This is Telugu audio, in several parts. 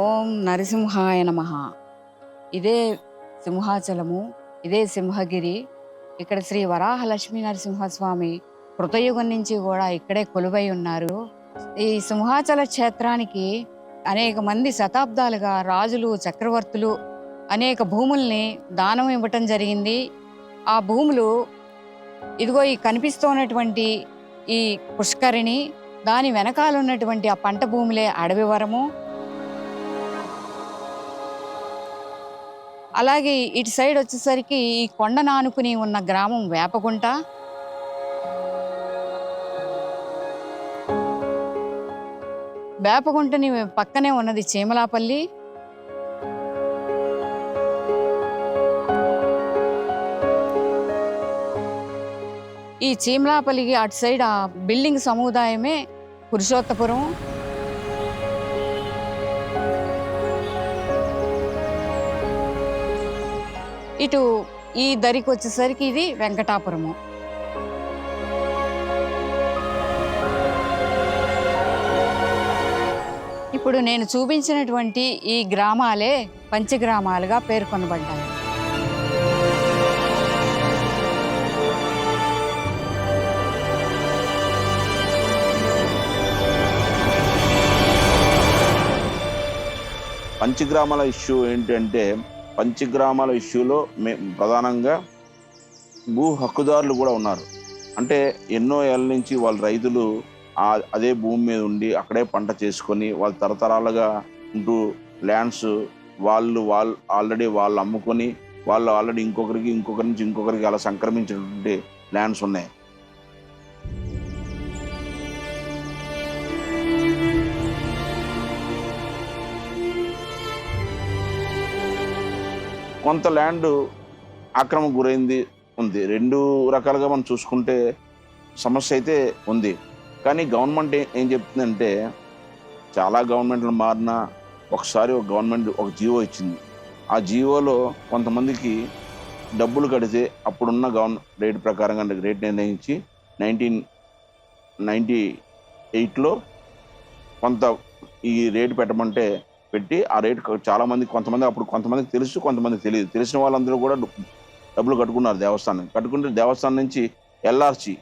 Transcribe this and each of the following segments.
ఓం నరసింహాయ నమః. ఇదే సింహాచలము, ఇదే సింహగిరి. ఇక్కడ శ్రీ వరాహ లక్ష్మీ నరసింహస్వామి కృతయుగం నుంచి కూడా ఇక్కడే కొలువై ఉన్నారు. ఈ సింహాచల క్షేత్రానికి అనేక మంది శతాబ్దాలుగా రాజులు, చక్రవర్తులు అనేక భూముల్ని దానం ఇవ్వటం జరిగింది. ఆ భూములు ఇదిగో ఈ కనిపిస్తున్నటువంటి ఈ పుష్కరిణి, దాని వెనకాల ఉన్నటువంటి ఆ పంట భూములే అడవివరము. అలాగే ఇటు సైడ్ వచ్చేసరికి ఈ కొండను ఆనుకుని ఉన్న గ్రామం వేపగుంట. వేపగుంటని పక్కనే ఉన్నది చీమలాపల్లి. ఈ చీమలాపల్లికి అటు సైడ్ ఆ బిల్డింగ్ సముదాయమే పురుషోత్తపురం. ఇటు ఈ దరికి వచ్చేసరికి ఇది వెంకటాపురము. ఇప్పుడు నేను చూపించినటువంటి ఈ గ్రామాలే పంచగ్రామాలుగా పేర్కొనబడ్డాయి. పంచగ్రామాల ఇష్యూ ఏంటంటే, పంచగ్రామాల ఇష్యూలో ప్రధానంగా భూ హక్కుదారులు కూడా ఉన్నారు. అంటే ఎన్నో ఏళ్ళ నుంచి వాళ్ళ రైతులు అదే భూమి మీద ఉండి అక్కడే పంట చేసుకొని వాళ్ళ తరతరాలుగా ఉంటూ ల్యాండ్స్ వాళ్ళు ఆల్రెడీ వాళ్ళు అమ్ముకొని వాళ్ళు ఆల్రెడీ ఇంకొకరి నుంచి ఇంకొకరికి అలా సంక్రమించినటువంటి ల్యాండ్స్ ఉన్నాయి. కొంత ల్యాండ్ ఆక్రమణకు గురైంది ఉంది. రెండు రకాలుగా మనం చూసుకుంటే సమస్య అయితే ఉంది. కానీ గవర్నమెంట్ ఏం చెప్తుందంటే, చాలా గవర్నమెంట్లు మారినా ఒకసారి ఒక గవర్నమెంట్ ఒక జీవో ఇచ్చింది. ఆ జీవోలో కొంతమందికి డబ్బులు కడితే అప్పుడున్న రేట్ ప్రకారంగా రేట్ నిర్ణయించి 1998లో కొంత ఈ రేటు పెట్టమంటే పెట్టి ఆ రేటు చాలామంది కొంతమందికి తెలుసు, కొంతమందికి తెలియదు. తెలిసిన వాళ్ళందరూ కూడా డబ్బులు కట్టుకున్నారు దేవస్థానం. కట్టుకుంటే దేవస్థానం నుంచి ఎల్ఆర్సి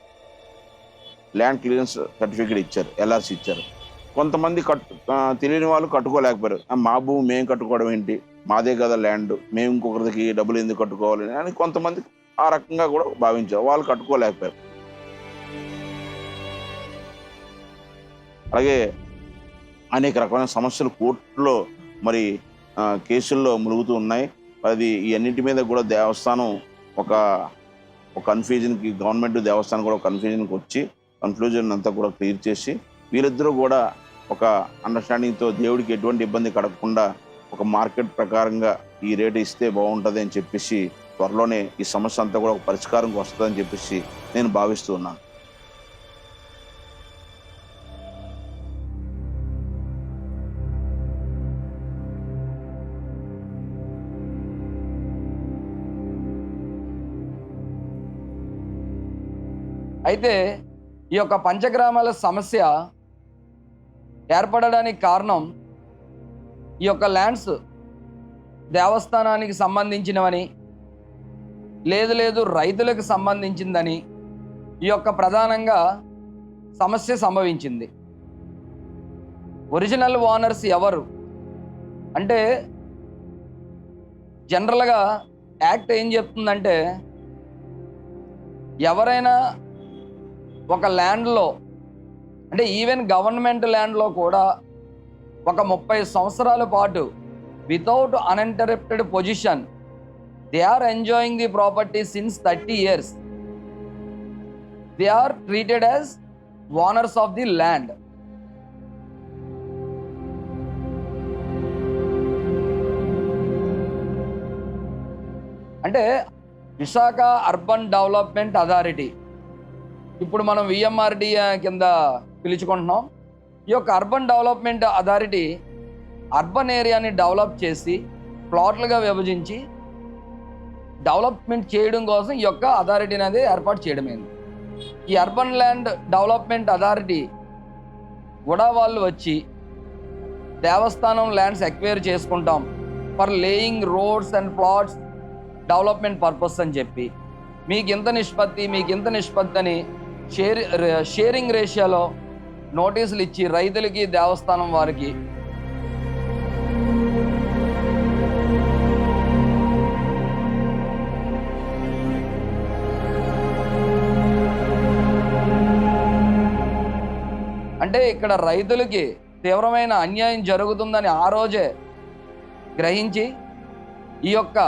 ల్యాండ్ క్లియరెన్స్ సర్టిఫికేట్ ఇచ్చారు, ఎల్ఆర్సి ఇచ్చారు. కొంతమంది తెలియని వాళ్ళు కట్టుకోలేకపోయారు. మా భూమి మేము కట్టుకోవడం ఏంటి, మాదే కదా ల్యాండ్, మేము ఇంకొకరికి డబ్బులు ఎందుకు కట్టుకోవాలి అని కొంతమంది ఆ రకంగా కూడా భావించారు. వాళ్ళు కట్టుకోలేకపోయారు. అలాగే అనేక రకమైన సమస్యలు కోర్టులో మరి కేసుల్లో ములుగుతూ ఉన్నాయి. అది ఈ అన్నింటి మీద కూడా దేవస్థానం ఒక కన్ఫ్యూజన్కి, గవర్నమెంట్ దేవస్థానం కూడా ఒక కన్ఫ్యూజన్కి వచ్చి కన్ఫ్యూజన్ అంతా కూడా క్లియర్ చేసి వీరిద్దరూ కూడా ఒక అండర్స్టాండింగ్తో దేవుడికి ఎటువంటి ఇబ్బంది కలగకుండా ఒక మార్కెట్ ప్రకారంగా ఈ రేటు ఇస్తే బాగుంటుంది అని చెప్పేసి త్వరలోనే ఈ సమస్య అంతా కూడా ఒక పరిష్కారంకి వస్తుందని చెప్పేసి నేను భావిస్తూ ఉన్నాను. అయితే ఈ యొక్క పంచగ్రామాల సమస్య ఏర్పడడానికి కారణం ఈ యొక్క ల్యాండ్స్ దేవస్థానానికి సంబంధించినవని, లేదు రైతులకు సంబంధించిందని ఈ యొక్క ప్రధానంగా సమస్య సంభవించింది. ఒరిజినల్ ఓనర్స్ ఎవరు అంటే, జనరల్గా యాక్ట్ ఏం చెప్తుందంటే, ఎవరైనా ఒక ల్యాండ్లో అంటే ఈవెన్ గవర్నమెంట్ ల్యాండ్లో కూడా ఒక 30 సంవత్సరాల పాటు without uninterrupted position they are enjoying the property since 30 years. They are treated as owners of the land. అంటే విశాఖ అర్బన్ డెవలప్మెంట్ అథారిటీ, ఇప్పుడు మనం విఎంఆర్డిఏ కింద పిలుచుకుంటున్నాం. ఈ యొక్క అర్బన్ డెవలప్మెంట్ అథారిటీ అర్బన్ ఏరియాని డెవలప్ చేసి ప్లాట్లుగా విభజించి డెవలప్మెంట్ చేయడం కోసం ఈ యొక్క అథారిటీ అనేది ఏర్పాటు చేయడమైంది. ఈ అర్బన్ ల్యాండ్ డెవలప్మెంట్ అథారిటీ కూడా వాళ్ళు వచ్చి దేవస్థానం ల్యాండ్స్ ఎక్వైర్ చేసుకుంటాం for laying roads and plots development purpose అని చెప్పి మీకు ఇంత నిష్పత్తి అని షేరింగ్ రేషియోలో నోటీసులు ఇచ్చి రైతులకి దేవస్థానం వారికి అంటే ఇక్కడ రైతులకి తీవ్రమైన అన్యాయం జరుగుతుందని ఆ రోజే గ్రహించి ఈ యొక్క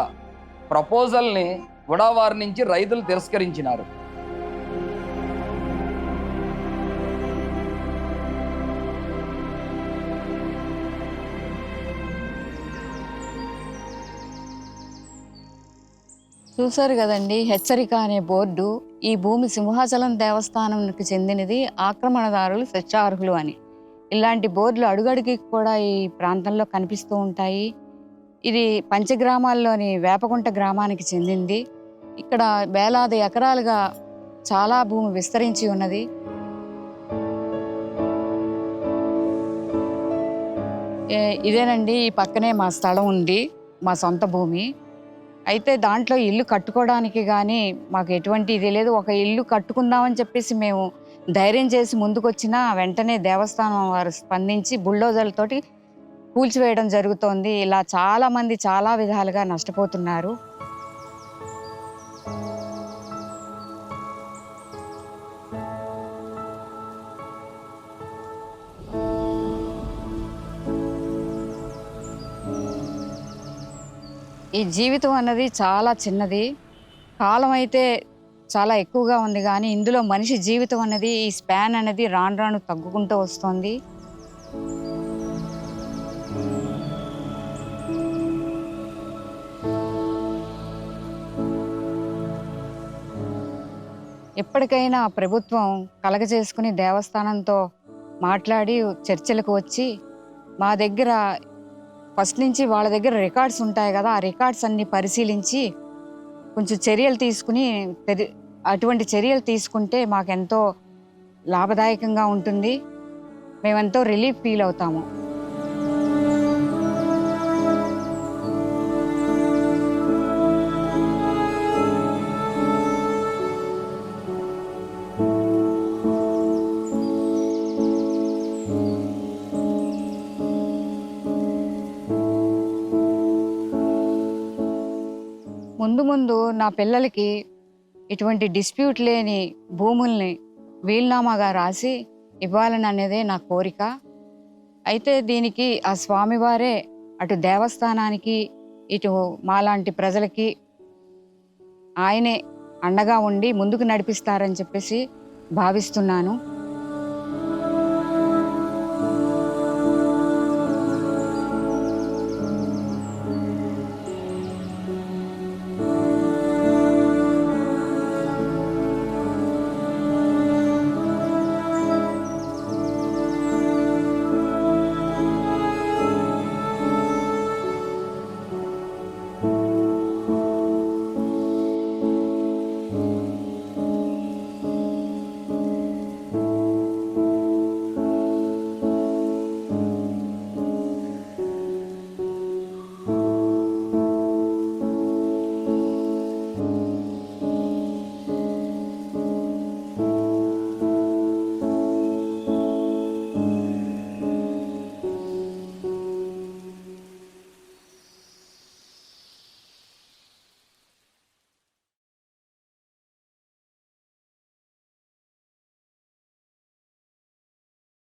ప్రపోజల్ని ఉడావారి నుంచి రైతులు తిరస్కరించినారు. చూశారు కదండి, హెచ్చరిక అనే బోర్డు. ఈ భూమి సింహాచలం దేవస్థానంకి చెందినది, ఆక్రమణదారులు శిక్షార్హులు అని. ఇలాంటి బోర్డులు అడుగడుగుకి కూడా ఈ ప్రాంతంలో కనిపిస్తూ ఉంటాయి. ఇది పంచగ్రామాల్లోని వేపకుంట గ్రామానికి చెందింది. ఇక్కడ వేలాది ఎకరాలుగా చాలా భూమి విస్తరించి ఉన్నది. ఇదేనండి, ఈ పక్కనే మా స్థలం ఉంది, మా సొంత భూమి. అయితే దాంట్లో ఇల్లు కట్టుకోవడానికి కానీ మాకు ఎటువంటి ఇది లేదు. ఒక ఇల్లు కట్టుకుందామని చెప్పేసి మేము ధైర్యం చేసి ముందుకొచ్చినా వెంటనే దేవస్థానం వారు స్పందించి బుల్డోజర్లతోటి కూల్చివేయడం జరుగుతోంది. ఇలా చాలామంది చాలా విధాలుగా నష్టపోతున్నారు. ఈ జీవితం అన్నది చాలా చిన్నది, కాలం అయితే చాలా ఎక్కువగా ఉంది. కానీ ఇందులో మనిషి జీవితం అనేది, ఈ స్పాన్ అనేది రాను రాను తగ్గుకుంటూ వస్తుంది. ఎప్పటికైనా ప్రభుత్వం కలగజేసుకుని దేవస్థానంతో మాట్లాడి చర్చలకు వచ్చి మా దగ్గర ఫస్ట్ నుంచి వాళ్ళ దగ్గర రికార్డ్స్ ఉంటాయి కదా, ఆ రికార్డ్స్ అన్ని పరిశీలించి కొంచెం చర్యలు తీసుకుని అటువంటి చర్యలు తీసుకుంటే మాకెంతో లాభదాయకంగా ఉంటుంది. మేమెంతో రిలీఫ్ ఫీల్ అవుతాము. ముందు నా పిల్లలకి ఇటువంటి డిస్ప్యూట్ లేని భూముల్ని వీలునామాగా రాసి ఇవ్వాలని అనేదే నా కోరిక. అయితే దీనికి ఆ స్వామివారే అటు దేవస్థానానికి ఇటు మాలాంటి ప్రజలకి ఆయనే అండగా ఉండి ముందుకు నడిపిస్తారని చెప్పేసి భావిస్తున్నాను.